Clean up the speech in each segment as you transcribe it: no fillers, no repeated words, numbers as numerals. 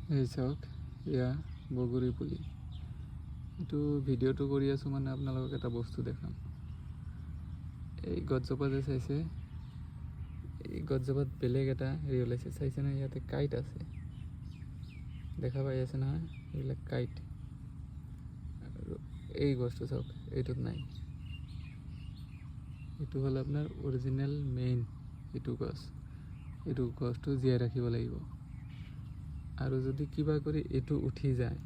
এই চাওক এয়া বগৰী পুলি। এইটো ভিডিঅ'টো কৰি আছোঁ মানে আপোনালোকক এটা বস্তু দেখাম। এই গছজোপা যে চাইছে, এই গছজোপাত বেলেগ এটা হেৰি ওলাইছে, চাইছে না? ইয়াতে কাইট আছে, দেখা পাই আছে নহয়? এইবিলাক কাইট। আৰু এই গছটো চাওক, এইটোত নাই। এইটো হ'ল আপোনাৰ অৰিজিনেল মেইন এইটো গছ। এইটো গছটো জীয়াই ৰাখিব লাগিব। আৰু যদি কিবা কৰি এইটো উঠি যায়,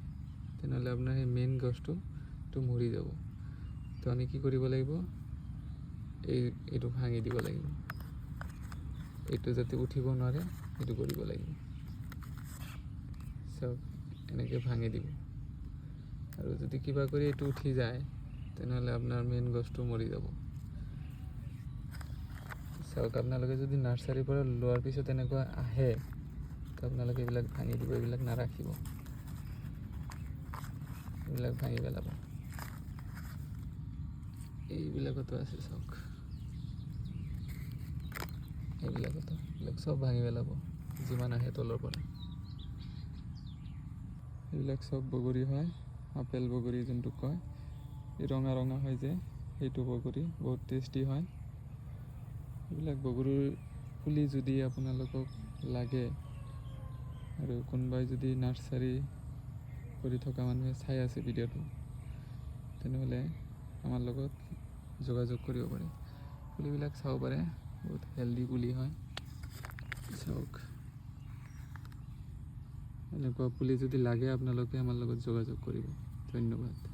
তেনেহ'লে আপোনাৰ সেই মেইন গছটো মৰি যাব। তো আমি কি কৰিব লাগিব, এইটো ভাঙি দিব লাগিব। এইটো যাতে উঠিব নোৱাৰে সেইটো কৰিব লাগিব। চাওক, এনেকৈ ভাঙি দিব। আৰু যদি কিবা কৰি এইটো উঠি যায়, তেনেহ'লে আপোনাৰ মেইন গছটো মৰি যাব। চাওক, আপোনালোকে যদি নাৰ্চাৰীৰ পৰা লোৱাৰ পিছত এনেকুৱা আহে, তো আপোনালোকে এইবিলাক ভাঙি দিব, এইবিলাক নাৰাখিব, এইবিলাক ভাঙি পেলাব। এইবিলাকতো আছে চাওক, এইবিলাক চব ভাঙি পেলাব যিমান আহে তলৰ পৰা। এইবিলাক চব বগৰী হয়, আপেল বগৰী যোনটো কয়। এই ৰঙা ৰঙা হয় যে, সেইটো বগৰী বহুত টেষ্টি হয়। এইবিলাক বগৰীৰ পুলি যদি আপোনালোকক লাগে, আৰু কোনোবাই যদি নাৰ্চাৰী কৰি থকা মানুহে চাই আছে ভিডিঅ'টো, তেনেহ'লে আমাৰ লগত যোগাযোগ কৰিব পাৰে। পুলিবিলাক চাব পাৰে, বহুত হেল্ডি পুলি হয়। চাওক, এনেকুৱা পুলি যদি লাগে আপোনালোকে আমাৰ লগত যোগাযোগ কৰিব। ধন্যবাদ।